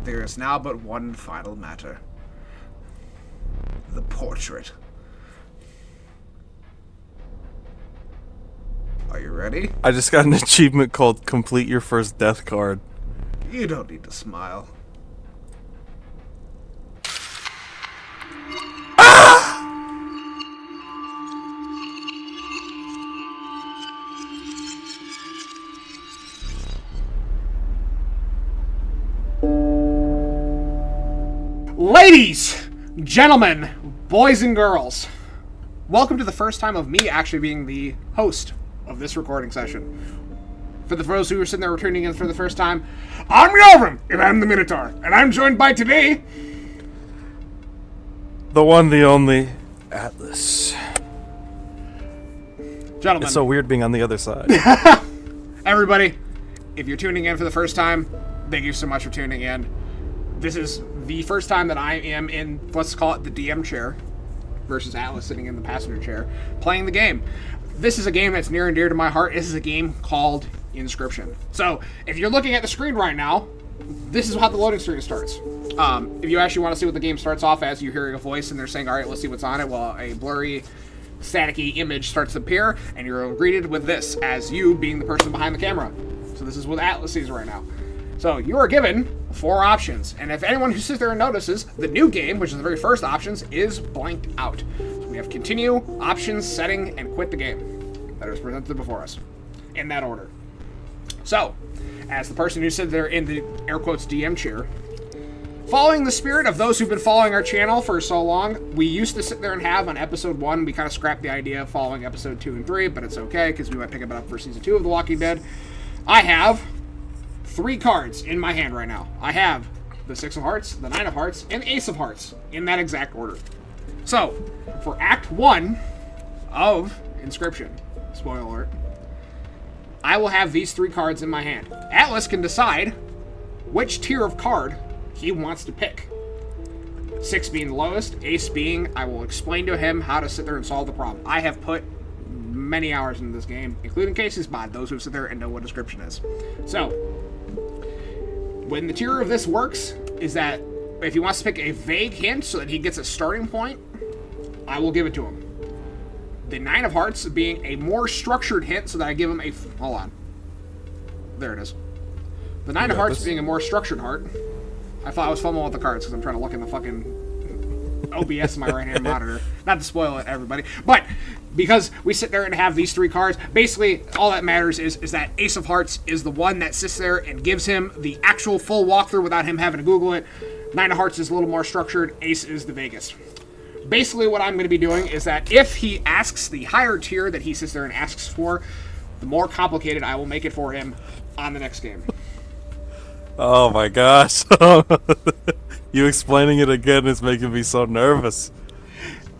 There is now but one final matter. The portrait. Are you ready? I just got an achievement called Complete Your First Death Card. You don't need to smile. Ladies, gentlemen, boys and girls, welcome to the first time of me actually being the host of this recording session. For the those who are sitting there tuning in for the first time, I'm Yavrim, and I'm the Minotaur, and I'm joined by today... The one, the only, Atlas. Gentlemen. It's so weird being on the other side. Everybody, if you're tuning in for the first time, thank you so much for tuning in. This is the first time that I am in, let's call it the DM chair, versus Atlas sitting in the passenger chair, playing the game. This is a game that's near and dear to my heart. This is a game called Inscryption. So, if you're looking at the screen right now, this is how the loading screen starts. If you actually want to see what the game starts off as, you're hearing a voice and they're saying, alright, let's see what's on it. Well, a blurry, staticky image starts to appear, and you're greeted with this as you being the person behind the camera. So this is what Atlas sees right now. So you are given 4 options, and if anyone who sits there and notices, the new game, which is the very first options, is blanked out. So we have continue, options, setting, and quit the game that is presented before us, in that order. So, as the person who sits there in the air quotes DM chair, following the spirit of those who've been following our channel for so long, we used to sit there and have on episode 1, we kind of scrapped the idea of following episode 2 and 3, but it's okay, because we might pick it up for season 2 of The Walking Dead. I have 3 cards in my hand right now. I have the 6 of Hearts, the 9 of Hearts, and the Ace of Hearts in that exact order. So, for Act 1 of Inscryption, spoiler alert, I will have these 3 cards in my hand. Atlas can decide which tier of card he wants to pick. 6 being the lowest, Ace being, I will explain to him how to sit there and solve the problem. I have put many hours into this game, including Casey's mod, those who sit there and know what Inscryption is. So, when the tier of this works, is that if he wants to pick a vague hint so that he gets a starting point, I will give it to him. The 9 of Hearts being a more structured hint so that I give him a... Hold on. There it is. The 9 of Hearts being a more structured heart. I thought I was fumbling with the cards because I'm trying to look in the fucking OBS in my right-hand monitor. Not to spoil it, everybody. But because we sit there and have these 3 cards, basically all that matters is that Ace of Hearts is the one that sits there and gives him the actual full walkthrough without him having to Google it. 9 of Hearts is a little more structured. Ace is the vaguest. Basically what I'm going to be doing is that if he asks the higher tier that he sits there and asks for, the more complicated I will make it for him on the next game. Oh my gosh. You explaining it again is making me so nervous.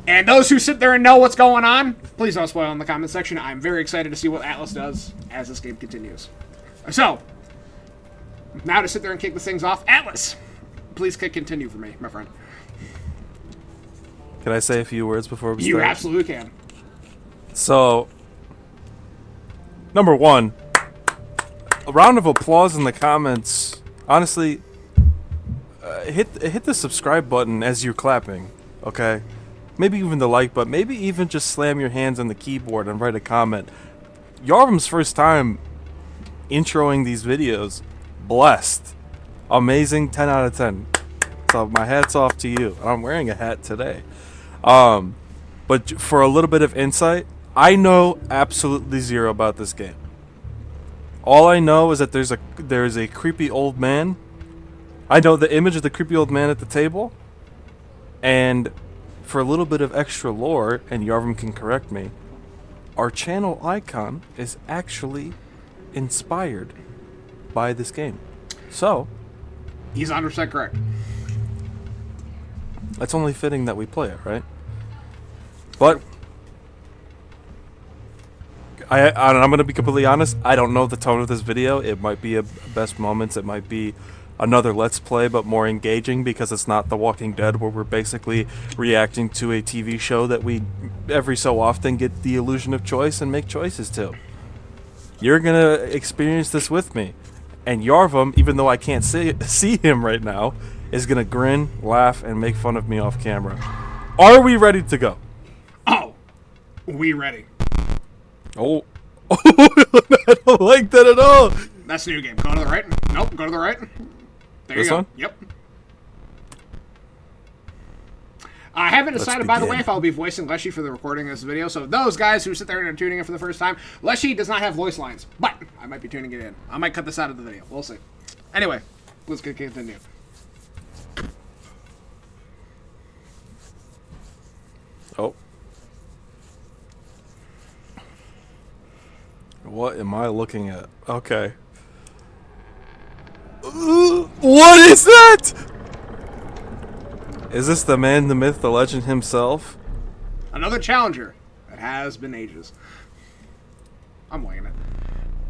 And those who sit there and know what's going on, please don't spoil in the comment section. I'm very excited to see what Atlas does as this game continues. So, now to sit there and kick the things off, Atlas, please click continue for me, my friend. Can I say a few words before we start? You absolutely can. So, number 1, a round of applause in the comments. Honestly, hit the subscribe button as you're clapping, okay? Maybe even the like button. Maybe even just slam your hands on the keyboard and write a comment. Yarvim's first time introing these videos. Blessed. Amazing. 10 out of 10. So my hat's off to you. I'm wearing a hat today. But for a little bit of insight, I know absolutely zero about this game. All I know is that there's a creepy old man. I know the image of the creepy old man at the table. And for a little bit of extra lore, and Yarvim can correct me, our channel icon is actually inspired by this game. So, he's 100% correct. It's only fitting that we play it, right? But I'm going to be completely honest. I don't know the tone of this video. It might be a best moments. It might be another Let's Play, but more engaging because it's not The Walking Dead, where we're basically reacting to a TV show that we every so often get the illusion of choice and make choices to. You're going to experience this with me. And Yarvum, even though I can't see him right now, is gonna grin, laugh, and make fun of me off camera. Are we ready to go? Oh, we ready. Oh, I don't like that at all. That's a new game. Go to the right. Nope, go to the right. There This you go. one? Yep. I haven't decided, by the way, begin. if I'll be voicing Leshy for the recording of this video. So those guys who sit there and are tuning in for the first time, Leshy does not have voice lines, but I might be tuning it in. I might cut this out of the video. We'll see. Anyway, let's continue. Oh. What am I looking at? Okay. What is that? Is this the man, the myth, the legend himself? Another challenger. It has been ages. I'm winging it.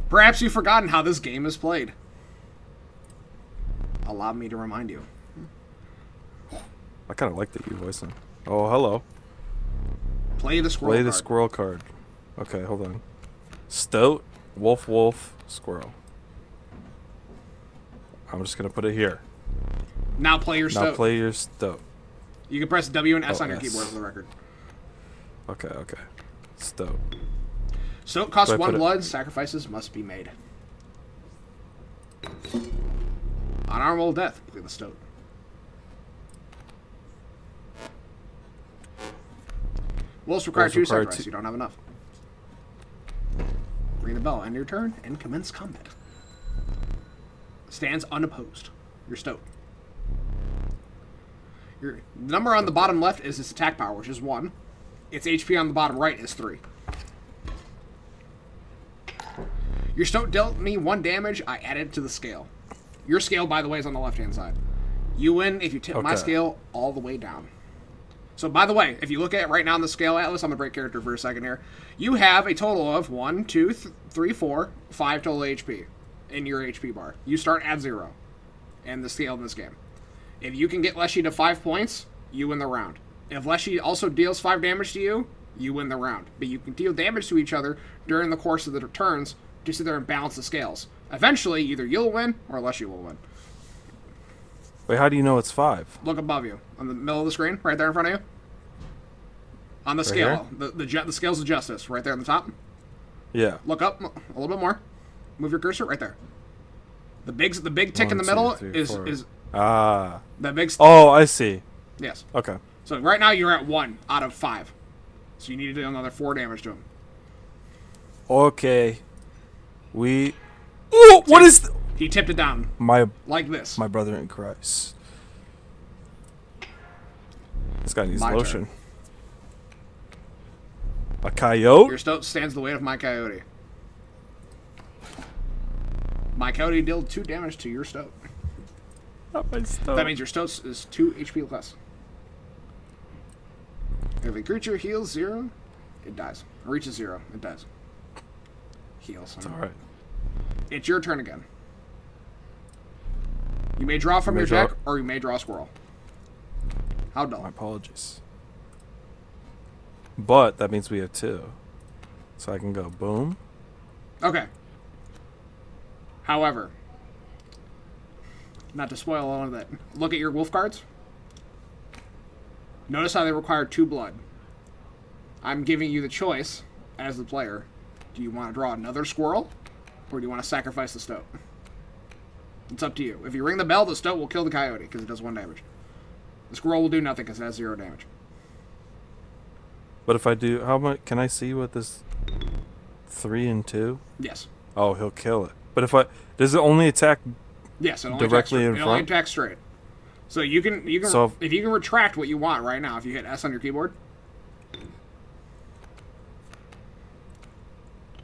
Perhaps you've forgotten how this game is played. Allow me to remind you. I kind of like that you voice him. Oh, hello. Play the squirrel Play the card. squirrel card. Okay, hold on. Stoat, wolf, wolf, squirrel. I'm just gonna put it here. Now play your Now stoat. play your stoat. You can press W and S Oh, on your S. keyboard for the record. Okay, okay. Stoat. Stoat costs Do I 1 put it- blood. Sacrifices must be made. Honorable death. Play the stoat. Wolves require Wolves 2 require sacrifices. You don't have enough. Ring the bell. End your turn and commence combat. Stands unopposed. Your stoat. Your number on the bottom left is its attack power, which is 1. Its HP on the bottom right is 3. Your stoat dealt me 1 damage. I added to the scale. Your scale, by the way, is on the left-hand side. You win if you tip my Okay. scale all the way down. So, by the way, if you look at it right now on the scale atlas, I'm going to break character for a second here. You have a total of 1, 2, 3, 4, 5 total HP in your HP bar. You start at 0 in the scale in this game. If you can get Leshy to 5 points, you win the round. If Leshy also deals 5 damage to you, you win the round. But you can deal damage to each other during the course of the turns to sit there and balance the scales. Eventually, either you'll win or Leshy will win. Wait, how do you know it's 5? Look above you, on the middle of the screen, right there in front of you. On the scale, here? the scales of justice, right there on the top. Yeah. Look up a little bit more. Move your cursor right there. The big tick 1, in the 2, middle 3, is 4. is Ah. that big. Oh, I see. Yes. Okay. So right now you're at 1 out of 5. So you need to do another 4 damage to him. Okay. We. Ooh, what is He tipped it down my like this. brother in Christ? This guy needs My lotion. turn. A coyote? Your stoat stands the weight of my coyote. My coyote dealt 2 damage to your stoat. Not my stoat. That means your stoat is 2 HP less. If a creature heals 0, it dies. Or reaches 0, it dies. Heals. It's alright. It's your turn again. You may draw from may your draw- deck, or you may draw a squirrel. How dull. My apologies. But that means we have 2. So I can go boom. Okay. However, not to spoil all of that, look at your wolf cards. Notice how they require 2 blood. I'm giving you the choice, as the player. Do you want to draw another squirrel, or do you want to sacrifice the stoat? It's up to you. If you ring the bell, the stoat will kill the coyote, because it does 1 damage. The squirrel will do nothing, because it has 0 damage. But if I do, how much can I see what this 3 and 2? Yes. Oh, he'll kill it. But if I does it only attack? Yes, it only Directly attacks in straight. It only front? attacks straight. So you can So if you can retract what you want right now, if you hit S on your keyboard.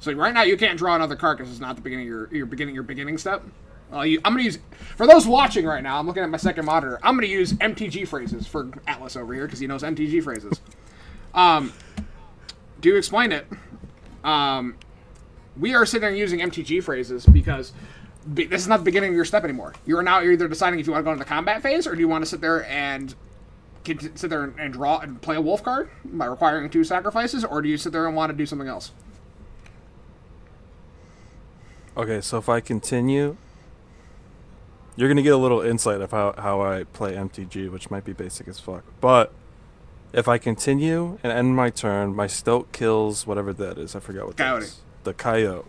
So right now you can't draw another card because it's not the beginning of your beginning step. I'm gonna use, for those watching right now, I'm looking at my second monitor. I'm gonna use MTG phrases for Atlas over here because he knows MTG phrases. To explain it, we are sitting there using MTG phrases because this is not the beginning of your step anymore. You're either deciding if you want to go into the combat phase or do you want to sit there and draw and play a wolf card by requiring 2 sacrifices, or do you sit there and want to do something else? okay, so if I continue, You're gonna get a little insight of how I play MTG, which might be basic as fuck. But if I continue and end my turn, my Stoat kills whatever that is. I forgot what that is. The coyote.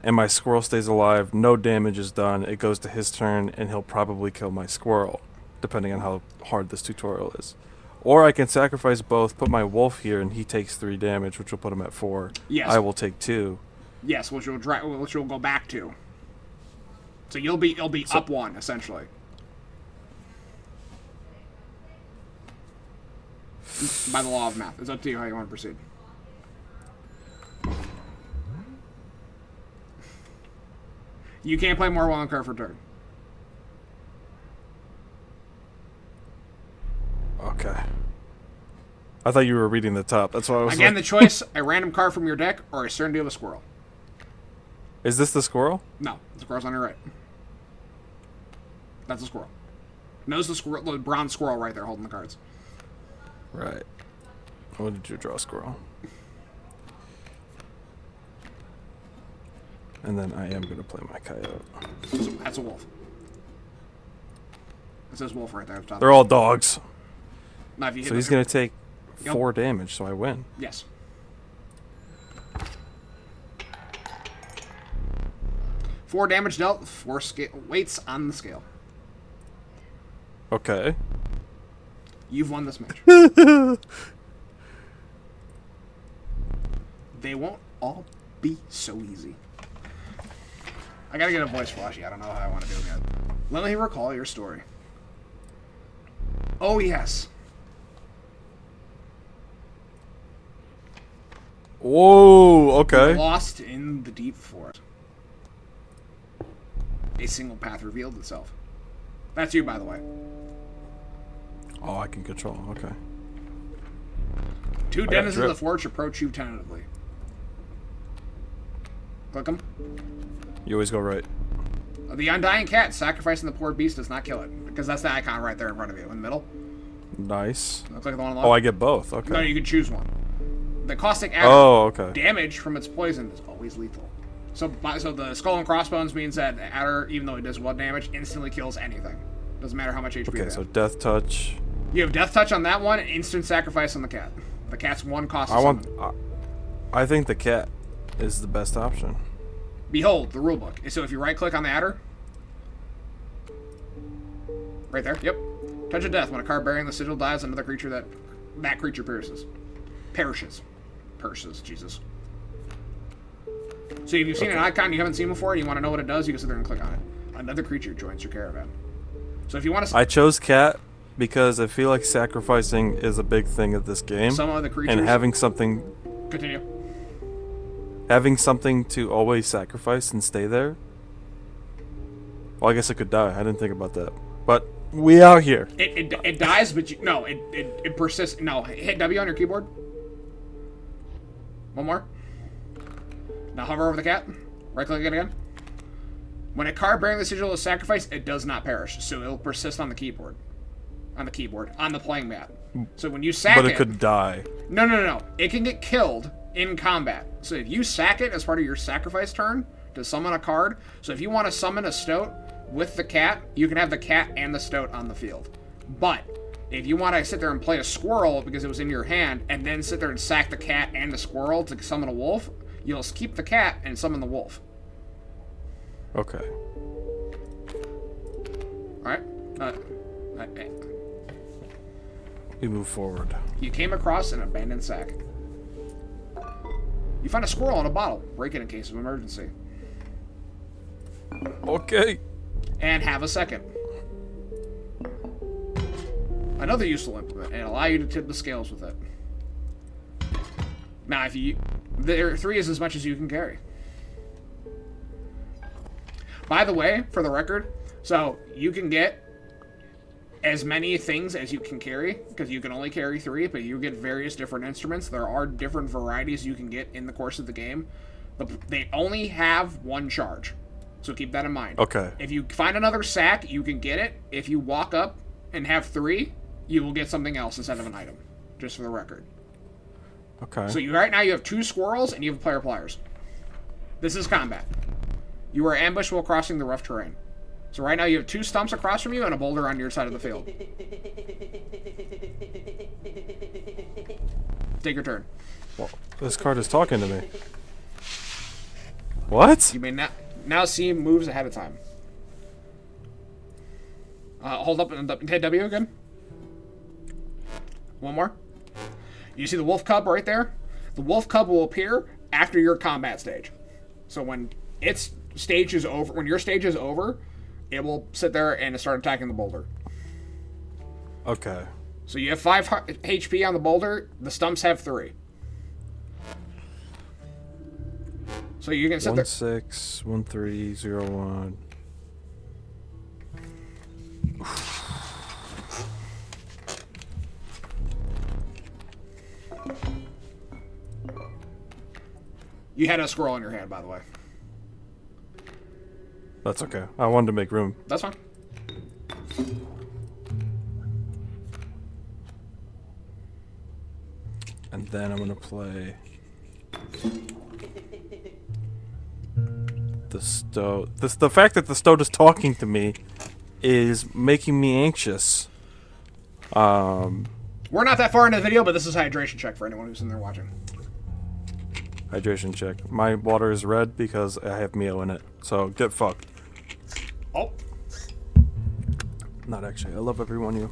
And my squirrel stays alive. No damage is done. It goes to his turn, and he'll probably kill my squirrel, depending on how hard this tutorial is. Or I can sacrifice both, put my wolf here, and he takes 3 damage, which will put him at 4. Yes. I will take 2. Yes, which will go back to. So you'll be up 1 essentially. By the law of math, it's up to you how you want to proceed. You can't play more one card for turn. Okay. I thought you were reading the top. That's why I was Again, like... the choice, a random card from your deck or a certainty of a squirrel. Is this the squirrel? No, the squirrel's on your right. That's a squirrel. Notice the squirrel, the brown squirrel right there holding the cards. Right. What did you draw, squirrel? And then I am going to play my coyote. That's a wolf. It says wolf right there at the top. They're all dogs. Now, if you hit So he's going to take 4 damage, so I win. Yes. Four damage dealt, 4 weights on the scale. Okay. You've won this match. They won't all be so easy. I gotta get a voice flashy. I don't know how I want to do it yet. Let me recall your story. Oh, yes. Whoa, okay. Lost in the deep forest. A single path revealed itself. That's you, by the way. Oh, I can control. Okay. 2 denizens of the forest approach you tentatively. Click them. You always go right. The undying cat sacrificing the poor beast does not kill it, because that's the icon right there in front of you, in the middle. Nice. Click the one on the left. Oh, I get both. Okay. No, you can choose one. The caustic adder okay. damage from its poison is always lethal. So the skull and crossbones means that adder, even though it does 1 damage, instantly kills anything. Doesn't matter how much HP you have. So death touch. You have death touch on that one, and instant sacrifice on the cat. The cat's 1 cost. I think the cat is the best option. Behold the rulebook. So if you right click on the adder, right there, yep. Touch of death. When a card bearing the sigil dies, another creature that creature perishes. Jesus. So if you've seen an icon you haven't seen before and you want to know what it does, you can sit there and click on it. Another creature joins your caravan. So if you want to... I chose cat because I feel like sacrificing is a big thing of this game. Some of the creatures... And having something... Continue. Having something to always sacrifice and stay there. Well, I guess it could die. I didn't think about that. But we out here. It dies, but it persists. No, hit W on your keyboard. One more. Now hover over the cat. Right click it again. When a card bearing the sigil is sacrificed, it does not perish, so it'll persist on the keyboard. On the playing mat. So when you sack it... But it could die. No. It can get killed in combat. So if you sack it as part of your sacrifice turn to summon a card, so if you want to summon a Stoat with the cat, you can have the cat and the Stoat on the field. But if you want to sit there and play a squirrel because it was in your hand, and then sit there and sack the cat and the squirrel to summon a wolf, you'll keep the cat and summon the wolf. Okay. Alright? We move forward. You came across an abandoned sack. You find a squirrel in a bottle. Break it in case of emergency. Okay. And have a second. Another useful implement, and allow you to tip the scales with it. Now, there 3 is as much as you can carry. By the way, for the record, so you can get as many things as you can carry, because you can only carry 3, but you get various different instruments. There are different varieties you can get in the course of the game, but they only have 1 charge. So keep that in mind. Okay. If you find another sack, you can get it. If you walk up and have 3, you will get something else instead of an item. Just for the record. Okay. So right now you have 2 squirrels and you have player pliers. This is combat. You were ambushed while crossing the rough terrain. So right now you have 2 stumps across from you and a boulder on your side of the field. Take your turn. Well, this card is talking to me. What? You may now see moves ahead of time. Hold up and hit W again. One more. You see the wolf cub right there? The wolf cub will appear after your combat stage. So when its stage is over, when your stage is over, it will sit there and start attacking the boulder. Okay. So you have 5 HP on the boulder. The stumps have 3. So you can sit there. 1-6, 1-3, 0-1. You had a squirrel in your hand, by the way. That's okay. I wanted to make room. That's fine. And then I'm gonna play the stoat. The fact that the stoat is talking to me is making me anxious. We're not that far into the video, but this is a hydration check for anyone who's in there watching. Hydration check. My water is red because I have Mio in it. So get fucked. Oh. Not actually. I love every one of you.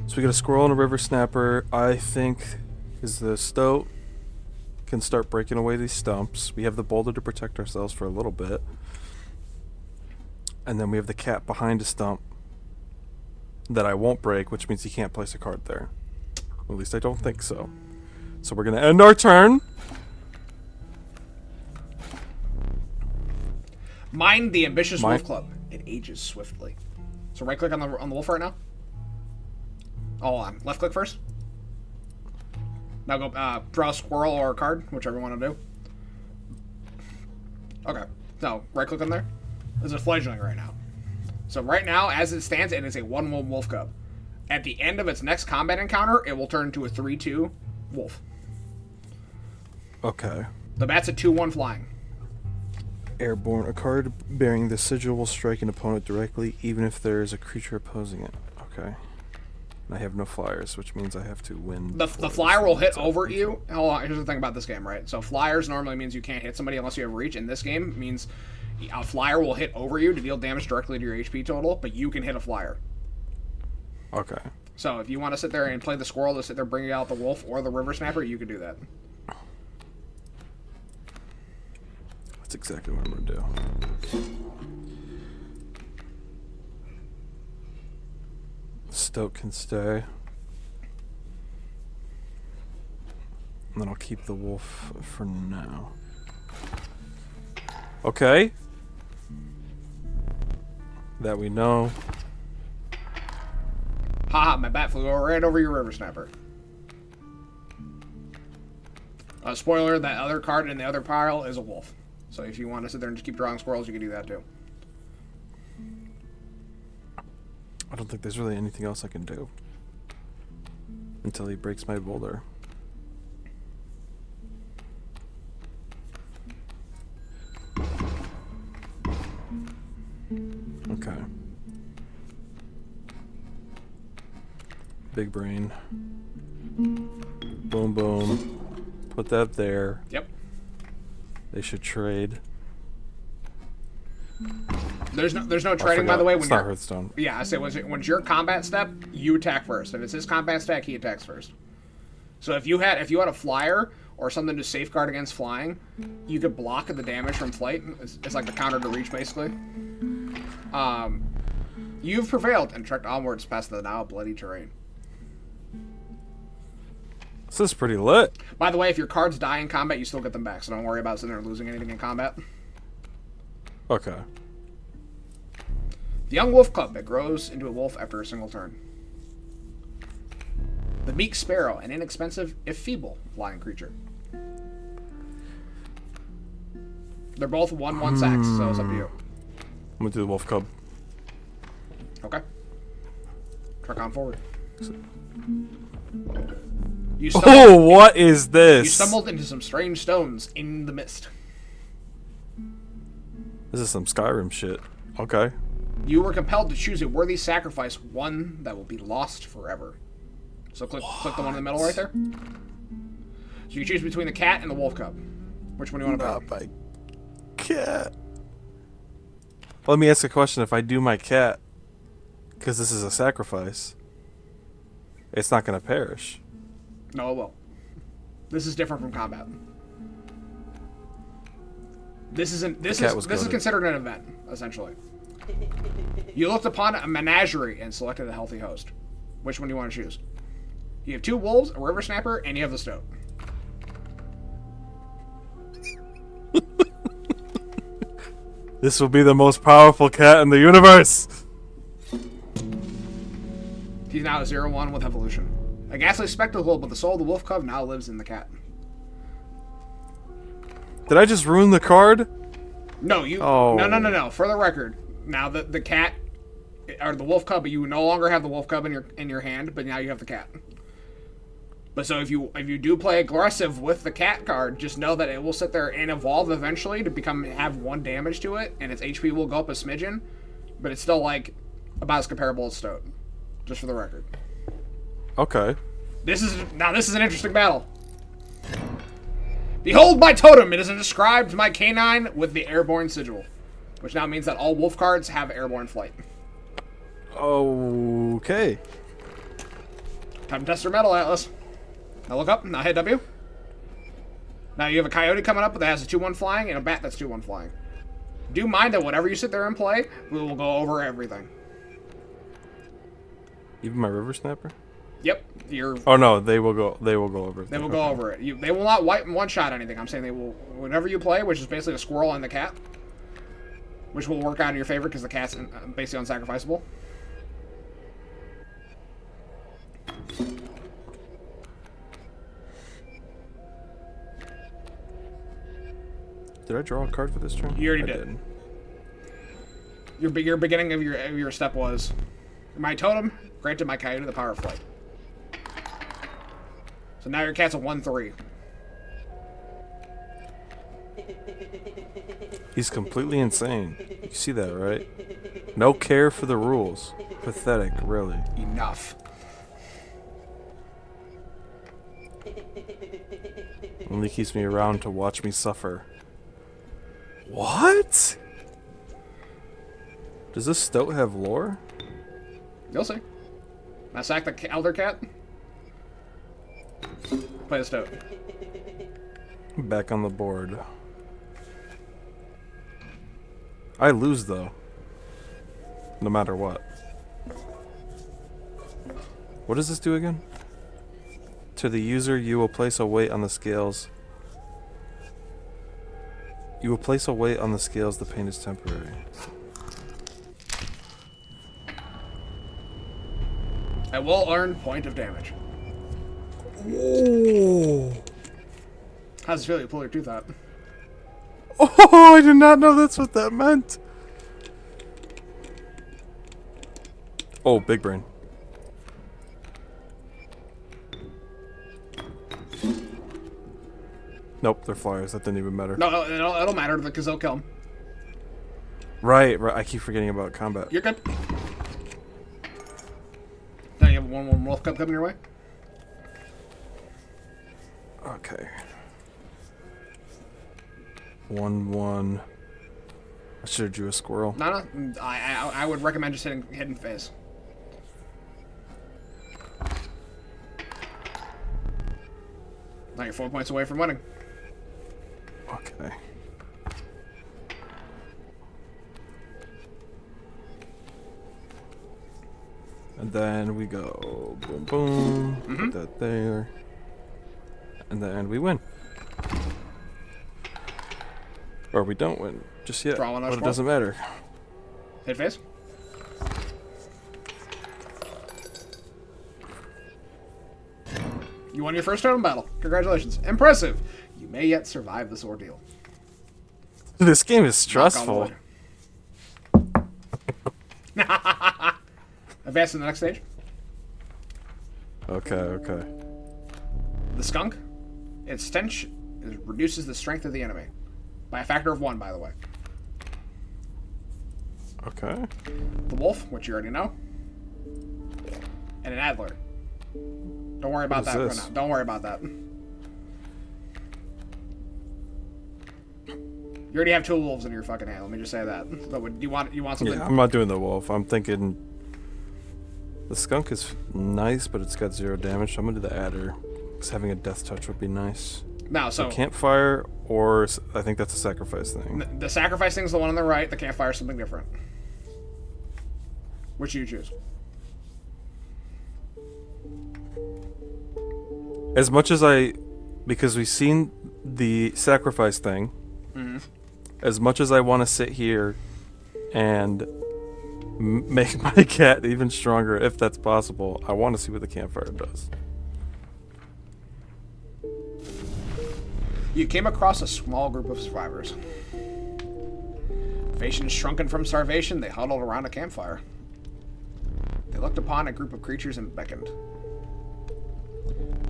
So we got a squirrel and a river snapper. I think is the stoat can start breaking away these stumps. We have the boulder to protect ourselves for a little bit. And then we have the cat behind a stump that I won't break, which means he can't place a card there. At least I don't think so. So we're going to end our turn. Mind the ambitious wolf club. It ages swiftly. So right click on the wolf right now. Oh, left click first. Now go draw a squirrel or a card, whichever you want to do. Okay. No, right click on there. There's a fledgling right now. So right now, as it stands, it is a 1/1 wolf cub. At the end of its next combat encounter, it will turn into a 3/2 wolf. Okay. The bat's a 2/1 flying. Airborne. A card bearing the sigil will strike an opponent directly, even if there is a creature opposing it. Okay. I have no flyers, which means I have to win. The flyer will hit over you. Hold on, here's the thing about this game, right? So flyers normally means you can't hit somebody unless you have reach. In this game, it means a flyer will hit over you to deal damage directly to your HP total, but you can hit a flyer. Okay. So if you want to sit there and play the squirrel to sit there bringing out the wolf or the river snapper, you can do that. That's exactly what I'm going to do. Stoat can stay. And then I'll keep the wolf for now. Okay. That we know. Haha, my bat flew right over your river snapper. Spoiler, that other card in the other pile is a wolf. So if you want to sit there and just keep drawing squirrels, you can do that too. I don't think there's really anything else I can do. Until he breaks my boulder. Okay. Big brain. Boom, boom. Put that there. Yep. They should trade. There's no trading, by the way. When it's not Hearthstone. Yeah, I say when it's your combat step, you attack first. If it's his combat stack, he attacks first. So if you had a flyer or something to safeguard against flying, you could block the damage from flight. It's like the counter to reach, basically. You've prevailed and trekked onwards past the now bloody terrain. This is pretty lit. By the way, if your cards die in combat, you still get them back, so don't worry about sitting there losing anything in combat. Okay. The young wolf cub that grows into a wolf after a single turn. The meek sparrow, an inexpensive, if feeble, flying creature. They're both 1/1 sacks, so it's up to you. I'm gonna do the wolf cub. Okay. Trek on forward. Oh, what is this? You stumbled into some strange stones in the mist. This is some Skyrim shit. Okay. You were compelled to choose a worthy sacrifice, one that will be lost forever. So click the one in the middle right there. So you choose between the cat and the wolf cub. Which one do you want to Not pick? my cat. Let me ask a question. If I do my cat, because this is a sacrifice, it's not going to perish. No, it will. This is different from combat. This is considered an event, essentially. You looked upon a menagerie and selected a healthy host. Which one do you want to choose? You have 2 wolves, a river snapper, and you have the stoat. This will be the most powerful cat in the universe. He's now a 0-1 with evolution. A ghastly spectacle, but the soul of the wolf cub now lives in the cat. Did I just ruin the card? No, you. Oh. No. For the record, now the cat or the wolf cub, you no longer have the wolf cub in your hand, but now you have the cat. But so if you do play aggressive with the cat card, just know that it will sit there and evolve eventually to have 1 damage to it, and its HP will go up a smidgen, but it's still like about as comparable as Stoat. Just for the record. Okay. This is an interesting battle. Behold my totem! It is inscribed my canine with the airborne sigil, which now means that all wolf cards have airborne flight. Okay. Time to test your metal, Atlas. Now look up. Now hit W. Now you have a coyote coming up that has a 2-1 flying and a bat that's 2-1 flying. Do mind that whatever you sit there and play, we will go over everything. Even my river snapper? Yep. Oh no, they will go over it. They will go over it. They will not one-shot anything. I'm saying they will, whenever you play, which is basically a squirrel and the cat, which will work out in your favor because the cat's basically unsacrificable. Did I draw a card for this turn? You already did. Your beginning of your step was, my totem granted my coyote the power of flight. So now your cat's a 1/3. He's completely insane. You see that, right? No care for the rules. Pathetic, really. Enough. Only keeps me around to watch me suffer. What? Does this stoat have lore? You'll see. Now sack the elder cat. Play the stoat. Back on the board. I lose though. No matter what. What does this do again? To the user, you will place a weight on the scales. You will place a weight on the scales. The pain is temporary. I will earn point of damage. Oh. How's it feel? You pull your tooth out. Oh, I did not know that's what that meant. Oh, big brain. Nope, they're flyers. That didn't even matter. No, it'll matter because they'll kill him. Right. I keep forgetting about combat. You're good. Now you have one wolf cub coming your way. Okay. 1/1. I should have drew a squirrel. No. I would recommend just hitting hidden phase. Now you're 4 points away from winning. Okay. And then we go boom boom. Put that there. And then we win. Or we don't win just yet. Draw one but it doesn't matter. Hit phase. You won your first totem battle. Congratulations. Impressive. You may yet survive this ordeal. This game is stressful. Advance to the next stage. Okay. The skunk. Its stench reduces the strength of the enemy. By a factor of 1, by the way. Okay. The wolf, which you already know. And an adler. Don't worry about that right now. Don't worry about that. You already have 2 wolves in your fucking hand. Let me just say that. But you want something? Yeah, I'm not doing the wolf. I'm thinking the skunk is nice, but it's got 0 damage. So I'm gonna do the adder, because having a death touch would be nice. No, so campfire, or I think that's a sacrifice thing. The sacrifice thing's the one on the right. The campfire is something different. Which do you choose? As much as because we've seen the sacrifice thing, as much as I want to sit here and make my cat even stronger, if that's possible, I want to see what the campfire does. You came across a small group of survivors. Facing shrunken from starvation, they huddled around a campfire. They looked upon a group of creatures and beckoned.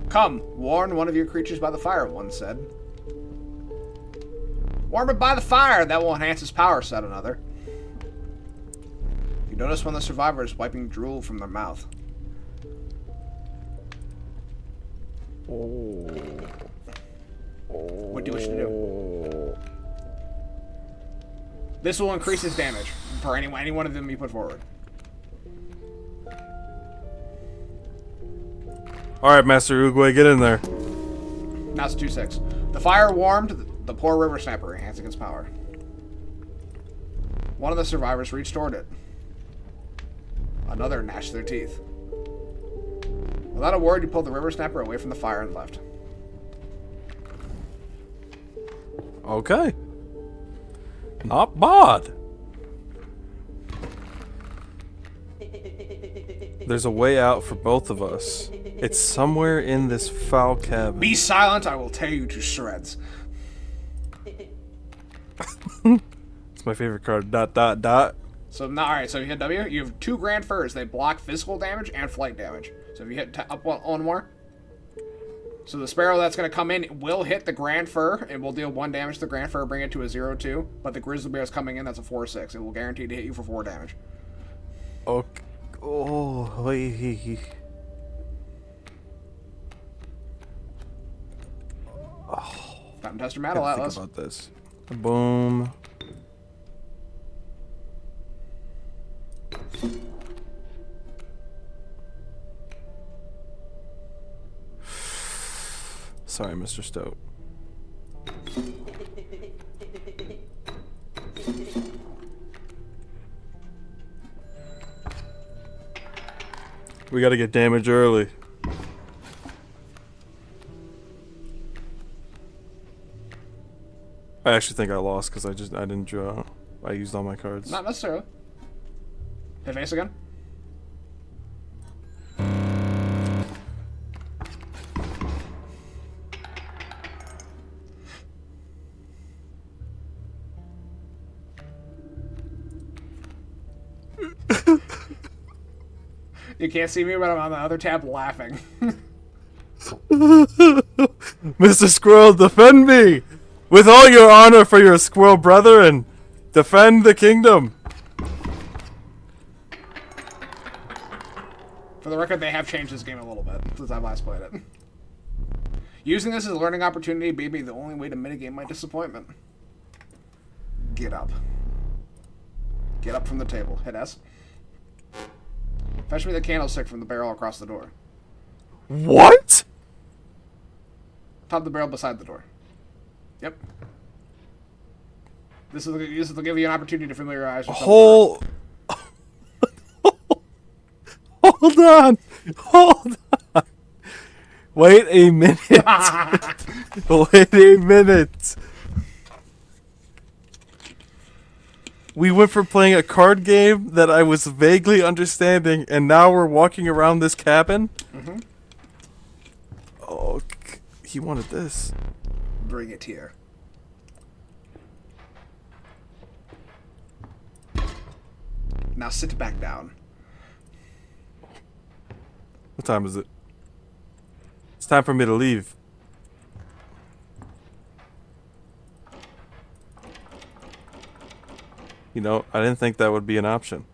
Come, warn one of your creatures by the fire, one said. Warm it by the fire, that will enhance his power, said another. You notice one of the survivors wiping drool from their mouth. What do you wish to do? This will increase his damage for any one of them you put forward. Alright, Master Uguay, get in there. Now it's 2-6. The fire warmed the poor river snapper, enhancing its power. One of the survivors reached toward it. Another gnashed their teeth. Without a word, you pulled the river snapper away from the fire and left. Okay. Not bad. There's a way out for both of us. It's somewhere in this foul cabin. Be silent, I will tear you to shreds. It's my favorite card. ... So now, alright, so you hit W. You have 2 grand furs. They block physical damage and flight damage. So if you hit up one more. So the sparrow that's going to come in will hit the grand fur and will deal 1 damage to the grand fur, bring it to a 0-2. But the grizzly bear is coming in, that's a 4-6. It will guarantee to hit you for 4 damage. Okay. Oh, Time to test your metal, Atlas. Think about this. Boom. Sorry, Mr. Stoat. We gotta get damage early. I actually think I lost because I didn't draw. I used all my cards. Not necessarily. Hit face again. You can't see me, but I'm on the other tab laughing. Mr. Squirrel, defend me! With all your honor for your squirrel brother, and defend the kingdom! For the record, they have changed this game a little bit since I last played it. Using this as a learning opportunity may be the only way to mitigate my disappointment. Get up. Get up from the table. Hit S. Fetch me the candlestick from the barrel across the door. What? Top the barrel beside the door. Yep. This will give you an opportunity to familiarize yourself. Hold on. Hold on. Wait a minute. Wait a minute. We went from playing a card game that I was vaguely understanding, and now we're walking around this cabin? Mm-hmm. Oh, he wanted this. Bring it here. Now sit back down. What time is it? It's time for me to leave. You know, I didn't think that would be an option.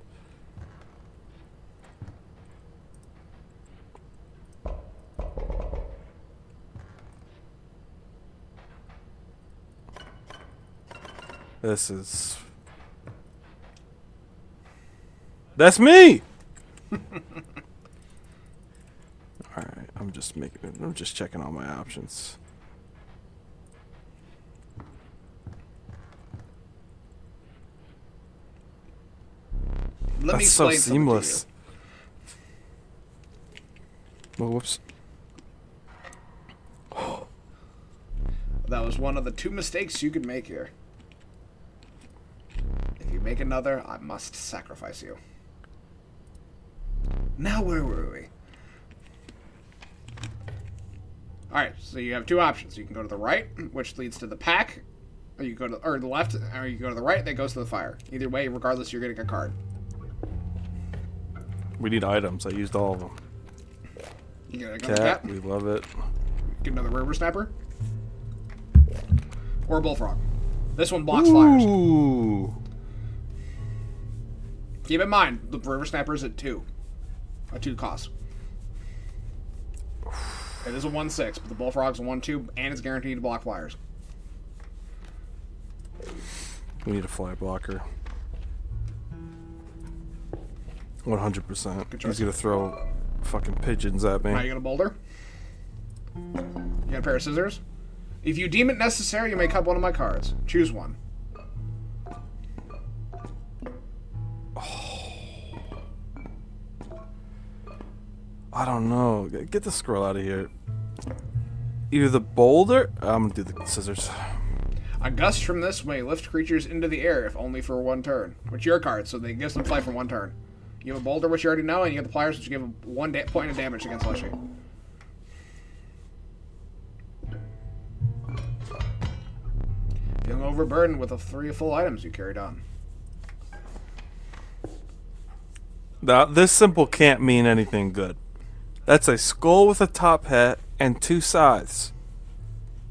This is... That's me! Alright, I'm just checking all my options. Let me That's so explain something to seamless. Oh, whoops. you. That was one of the 2 mistakes you could make here. If you make another, I must sacrifice you. Now where were we? Alright, so you have 2 options. You can go to the right, which leads to the pack, or you go to the left, or you go to the right, that goes to the fire. Either way, regardless, you're getting a card. We need items. I used all of them. You get a Cat, we love it. Get another river snapper. Or a bullfrog. This one blocks flyers. Ooh. Keep in mind, the river snapper is at 2. A 2 cost. It is a 1/6, but the bullfrog's a 1/2, and it's guaranteed to block flyers. We need a fly blocker. 100%. He's gonna throw fucking pigeons at me. Now you got a boulder. You got a pair of scissors. If you deem it necessary, you may cut one of my cards. Choose one. I don't know. Get the squirrel out of here. Either the boulder... I'm gonna do the scissors. A gust from this may lift creatures into the air, if only for 1 turn. Which your card, so they gives them flight for 1 turn. You have a boulder, which you already know, and you have the pliers, which give them 1 point of damage against Leshy. Feeling overburdened with the 3 full items you carried on. Now, this symbol can't mean anything good. That's a skull with a top hat and 2 scythes.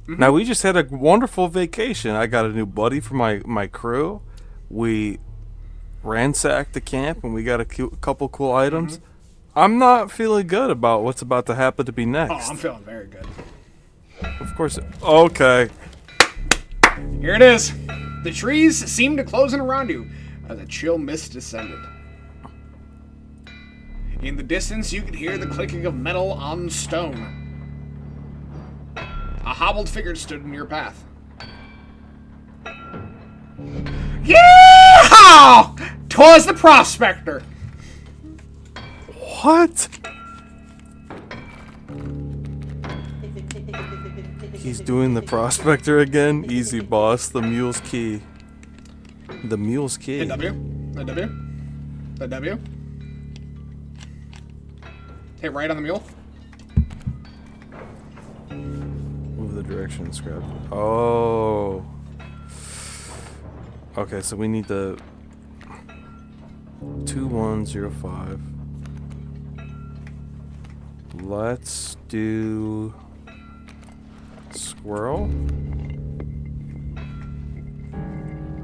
Mm-hmm. Now, we just had a wonderful vacation. I got a new buddy for my crew. We ransacked the camp, and we got a couple cool items. Mm-hmm. I'm not feeling good about what's about to happen to be next. Oh, I'm feeling very good. Of course. Okay. Here it is. The trees seemed to close in around you as a chill mist descended. In the distance, you could hear the clicking of metal on stone. A hobbled figure stood in your path. Yeah! 'Twas the prospector. What? He's doing the prospector again? Easy, boss. The mule's key. The mule's key. Hit W. Hit W. Hit W. Hit right on the mule. Move the direction and scrap. Oh. Okay, so we need the 2105. Let's do squirrel.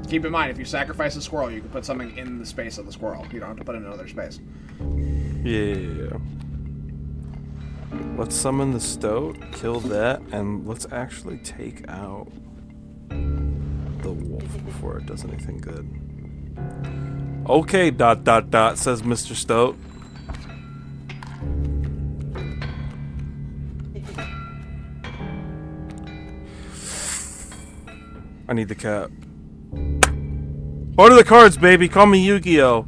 Keep in mind, if you sacrifice a squirrel, you can put something in the space of the squirrel. You don't have to put it in another space. Yeah. Let's summon the stoat, kill that, and let's actually take out the wolf before it does anything good. Okay, ... says Mr. Stoat. I need the cat. Order the cards, baby. Call me Yu-Gi-Oh.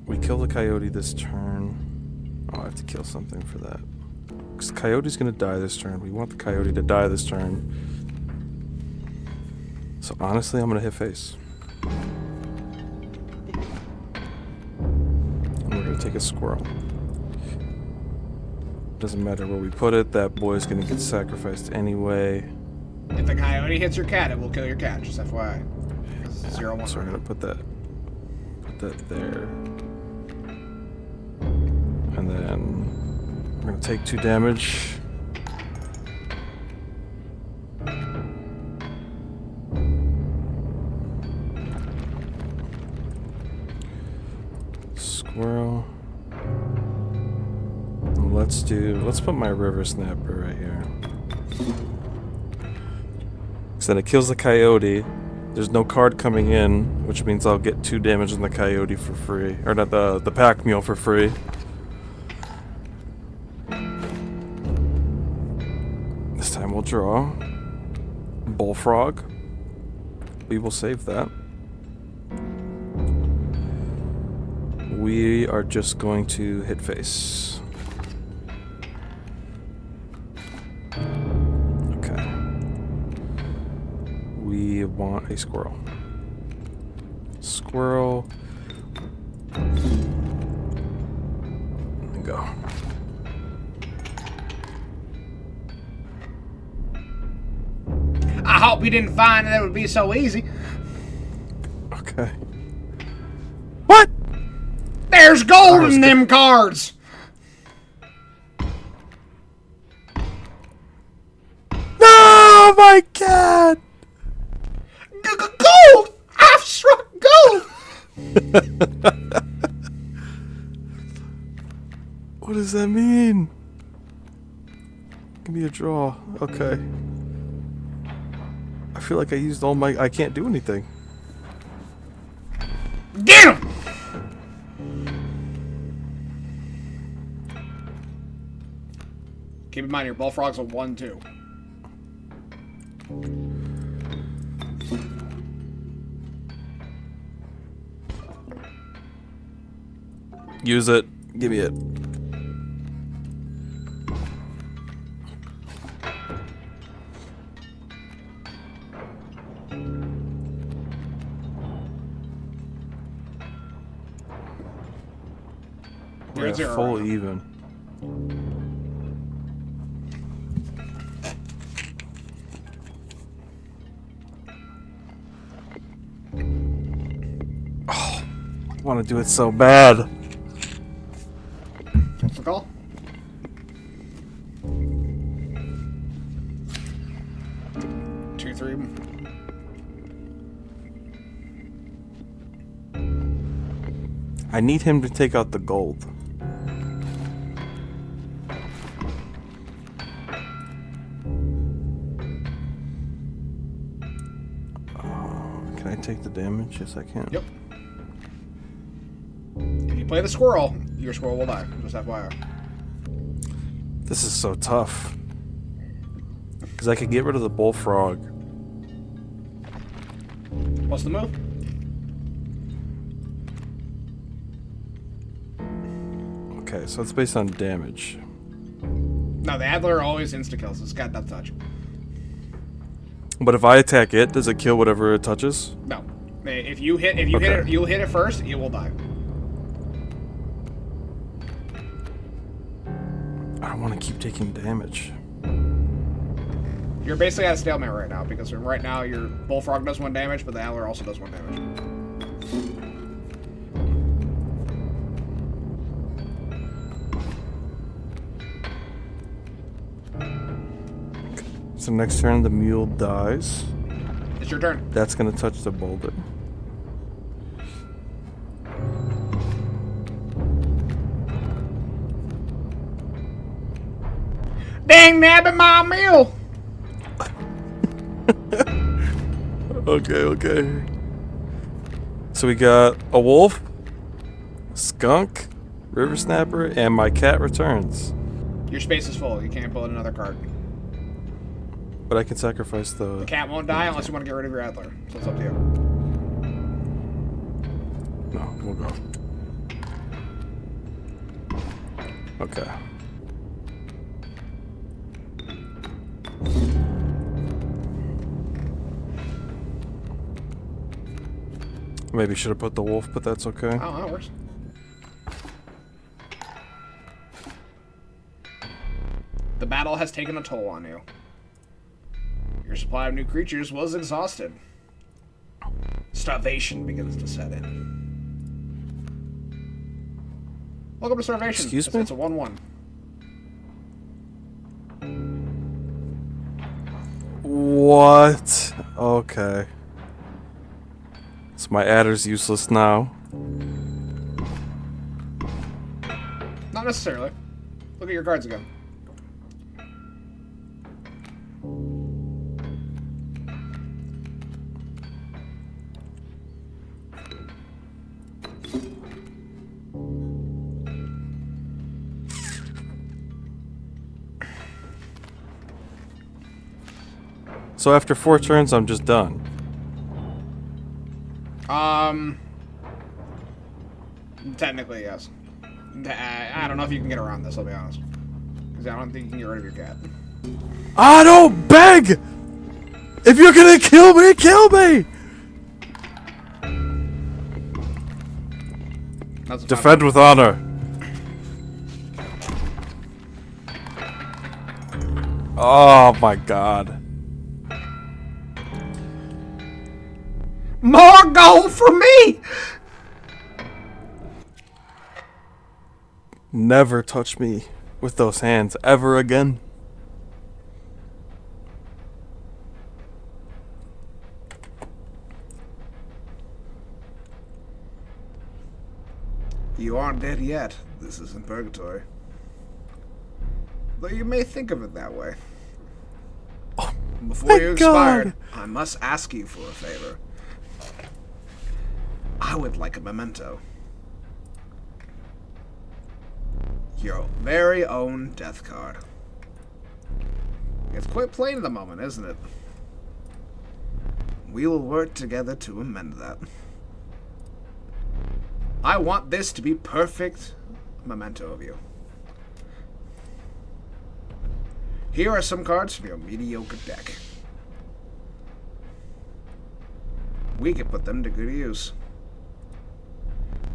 We kill the coyote this turn. Oh, I have to kill something for that. Because the coyote's gonna die this turn. We want the coyote to die this turn. So honestly, I'm gonna hit face. And we're gonna take a squirrel. Doesn't matter where we put it, that boy's gonna get sacrificed anyway. If the coyote hits your cat, it will kill your cat, just FYI. It's 0-1. So we're gonna put that there. And then we're gonna take 2 damage. Squirrel. Let's put my river snapper right here. So then it kills the coyote. There's no card coming in, which means I'll get 2 damage on the coyote for free. Or not, the pack mule for free. This time we'll draw. Bullfrog. We will save that. We are just going to hit face. Okay. We want a squirrel. Squirrel. And go. I hope you didn't find that it would be so easy. Okay. What? There's gold in them cards! No, my cat! Gold! I've struck gold! What does that mean? Give me a draw. Okay. I feel like I used all my... I can't do anything. Get him! Keep in mind, your bullfrog's a 1-2. Use it. Give me it. You're at 0 full right now. even. Oh, I want to do it so bad. What's the call? Two, three. I need him to take out the gold. Can I take the damage? Yes, I can. Yep. If you play the squirrel, your squirrel will die. Just FYI. This is so tough. Because I could get rid of the bullfrog. What's the move? Okay, so it's based on damage. No, the Adler always insta-kills. It's got death touch. But if I attack it, does it kill whatever it touches? No. If you hit it, you'll hit it first, it will die. I don't want to keep taking damage. You're basically at a stalemate right now, because right now your bullfrog does 1 damage, but the Adler also does 1 damage. So next turn the mule dies. It's your turn. That's gonna touch the boulder. Dang nabbit my mule! Okay. So we got a wolf, skunk, river snapper, and my cat returns. Your space is full. You can't pull in another card. But I can sacrifice the... The cat won't die unless you want to get rid of your Adler. So it's up to you. No, we'll go. Okay. Maybe should have put the wolf, but that's okay. Oh, that works. The battle has taken a toll on you. Your supply of new creatures was exhausted. Starvation begins to set in. Welcome to Starvation. Excuse me? It's a 1-1. What? Okay. So my adder's useless now. Not necessarily. Look at your cards again. So after 4 turns, I'm just done. Technically, yes. I don't know if you can get around this, I'll be honest. Because I don't think you can get rid of your cat. I don't beg! If you're gonna kill me, kill me! That's Defend with honor. Oh my god. More gold for me! Never touch me with those hands ever again. You aren't dead yet. This isn't purgatory. Though you may think of it that way. Before you expired, I must ask you for a favor. I would like a memento. Your very own death card. It's quite plain at the moment, isn't it? We will work together to amend that. I want this to be perfect memento of you. Here are some cards from your mediocre deck. We can put them to good use.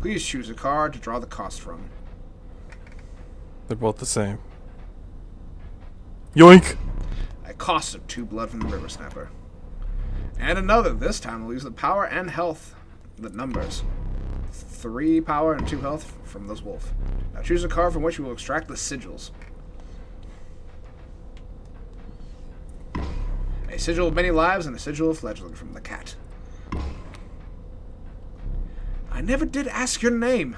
Please choose a card to draw the cost from. They're both the same. Yoink! A cost of 2 blood from the River Snapper. And another, this time will use the power and health, the numbers. 3 power and 2 health from this wolf. Now choose a card from which you will extract the sigils. A sigil of many lives and a sigil of fledgling from the cat. I never did ask your name.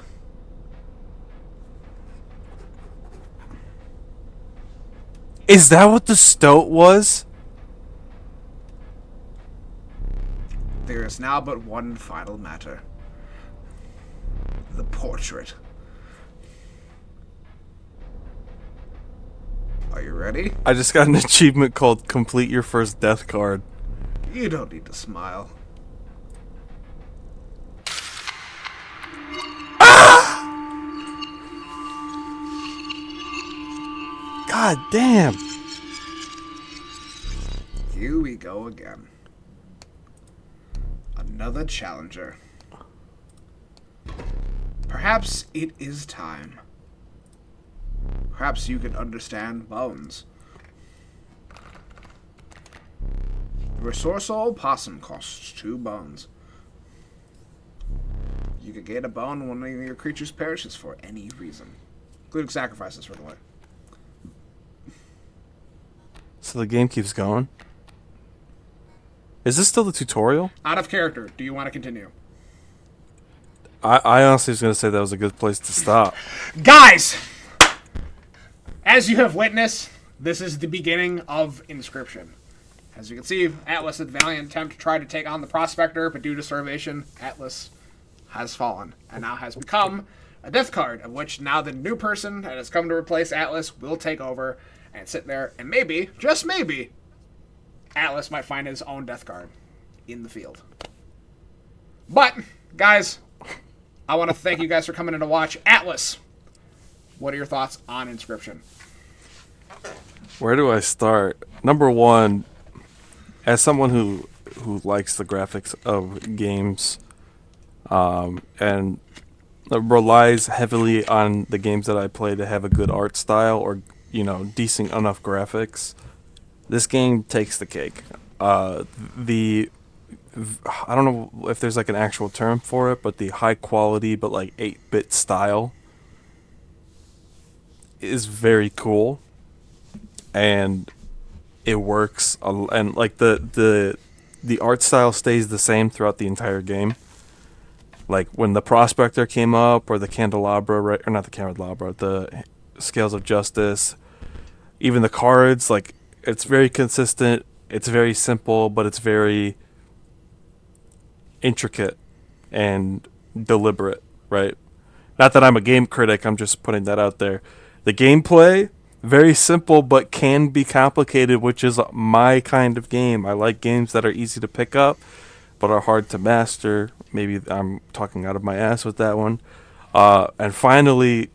Is that what the STOAT was? There is now but one final matter. The portrait. Are you ready? I just got an achievement called Complete Your First Death Card. You don't need to smile. God damn. Here we go again. Another challenger. Perhaps it is time. Perhaps you can understand bones. The resourceful possum costs 2 bones. You can gain a bone when one of your creatures perishes for any reason, including sacrifices, for the way. So the game keeps going? Is this still the tutorial? Out of character. Do you want to continue? I honestly was going to say that was a good place to stop. Guys! As you have witnessed, this is the beginning of Inscryption. As you can see, Atlas had the valiant attempt to try to take on the Prospector, but due to starvation, Atlas has fallen, and now has become a death card, of which now the new person that has come to replace Atlas will take over and sit there, and maybe, just maybe, Atlas might find his own death card in the field. But, guys, I want to thank you guys for coming in to watch. Atlas, what are your thoughts on Inscryption? Where do I start? Number one, as someone who likes the graphics of games, and relies heavily on the games that I play to have a good art style or, you know, decent enough graphics, this game takes the cake. I don't know if there's like an actual term for it, but the high quality but like 8-bit style is very cool, and it works. And like the art style stays the same throughout the entire game. Like when the Prospector came up, or the Candelabra, right? Or not the Candelabra, the Scales of Justice. Even the cards, like, it's very consistent. It's very simple, but it's very intricate and deliberate, right? Not that I'm a game critic, I'm just putting that out there. The gameplay, very simple, but can be complicated, which is my kind of game. I like games that are easy to pick up, but are hard to master. Maybe I'm talking out of my ass with that one. And finally,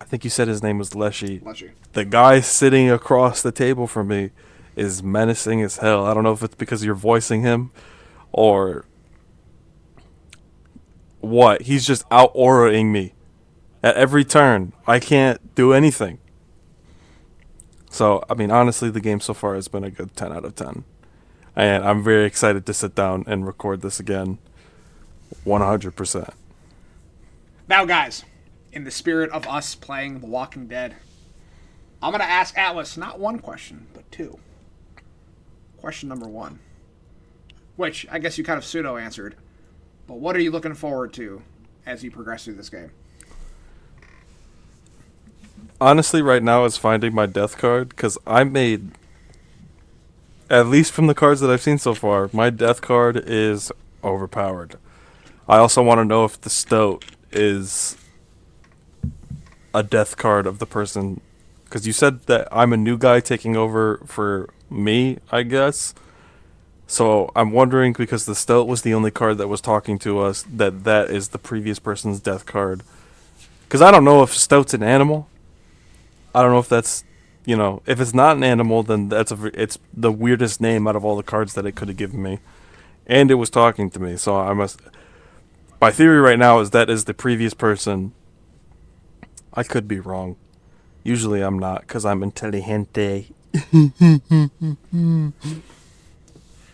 I think you said his name was Leshy. Leshy. The guy sitting across the table from me is menacing as hell. I don't know if it's because you're voicing him or what. He's just out-auraing me at every turn. I can't do anything. So, I mean, honestly, the game so far has been a good 10 out of 10. And I'm very excited to sit down and record this again. 100%. Now, guys, in the spirit of us playing The Walking Dead, I'm going to ask Atlas not one question, but two. Question number one, which I guess you kind of pseudo-answered, but what are you looking forward to as you progress through this game? Honestly, right now is finding my death card, because I made, at least from the cards that I've seen so far, my death card is overpowered. I also want to know if the STOAT is a death card of the person, because you said that I'm a new guy taking over for me, I guess. So I'm wondering, because the STOAT was the only card that was talking to us, that is the previous person's death card. Because I don't know if STOAT's an animal. I don't know if that's, if it's not an animal, then it's the weirdest name out of all the cards that it could have given me. And it was talking to me, so I must... My theory right now is that is the previous person. I could be wrong. Usually I'm not, because I'm inteligente.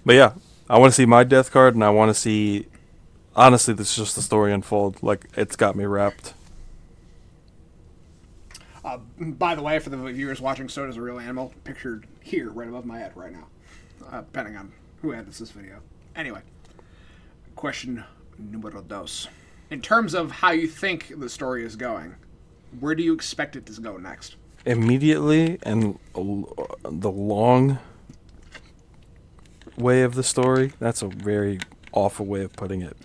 But yeah, I want to see my death card, and I want to see... Honestly, this is just the story unfold. Like, it's got me wrapped. By the way, for the viewers watching, STOAT is a real animal, pictured here, right above my head right now. Depending on who edits this video. Anyway, question numero dos. In terms of how you think the story is going, where do you expect it to go next? Immediately, and the long way of the story, that's a very awful way of putting it.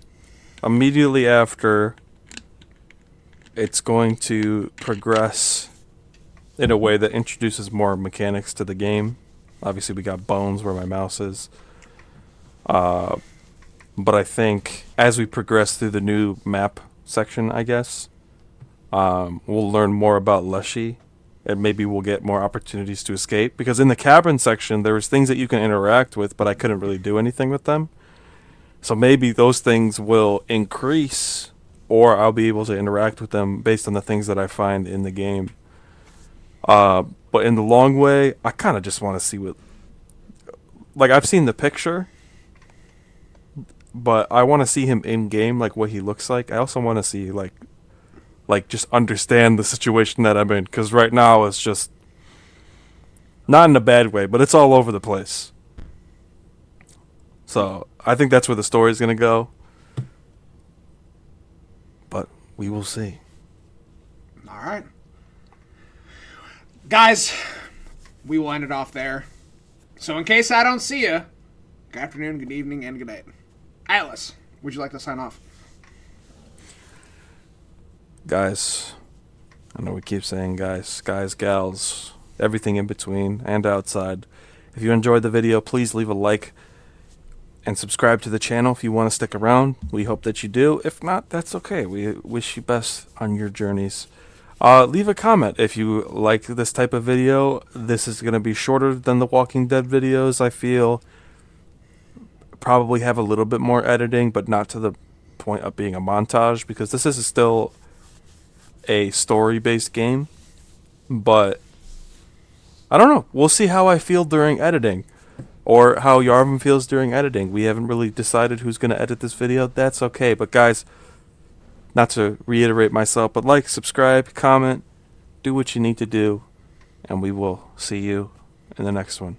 Immediately after, it's going to progress in a way that introduces more mechanics to the game. Obviously, we got bones where my mouse is. But I think as we progress through the new map section, I guess, we'll learn more about Leshy, and maybe we'll get more opportunities to escape. Because in the cabin section, there was things that you can interact with, but I couldn't really do anything with them. So maybe those things will increase, or I'll be able to interact with them based on the things that I find in the game. But in the long way, I kind of just want to see what... Like, I've seen the picture, but I want to see him in-game, like, what he looks like. I also want to see, like, just understand the situation that I'm in. Because right now, it's just... Not in a bad way, but it's all over the place. So, I think that's where the story's going to go. But we will see. All right. Guys, we will end it off there. So in case I don't see you, good afternoon, good evening, and good night. Atlas, would you like to sign off? Guys, I know we keep saying guys, gals, everything in between and outside. If you enjoyed the video, please leave a like and subscribe to the channel if you want to stick around. We hope that you do. If not, that's okay. We wish you best on your journeys. Leave a comment if you like this type of video. This is going to be shorter than the Walking Dead videos, I feel. Probably have a little bit more editing, but not to the point of being a montage, because this is still a story-based game. But I don't know. We'll see how I feel during editing, or how Yarvin feels during editing. We haven't really decided who's going to edit this video. That's okay. But guys, not to reiterate myself, but like, subscribe, comment, do what you need to do, and we will see you in the next one.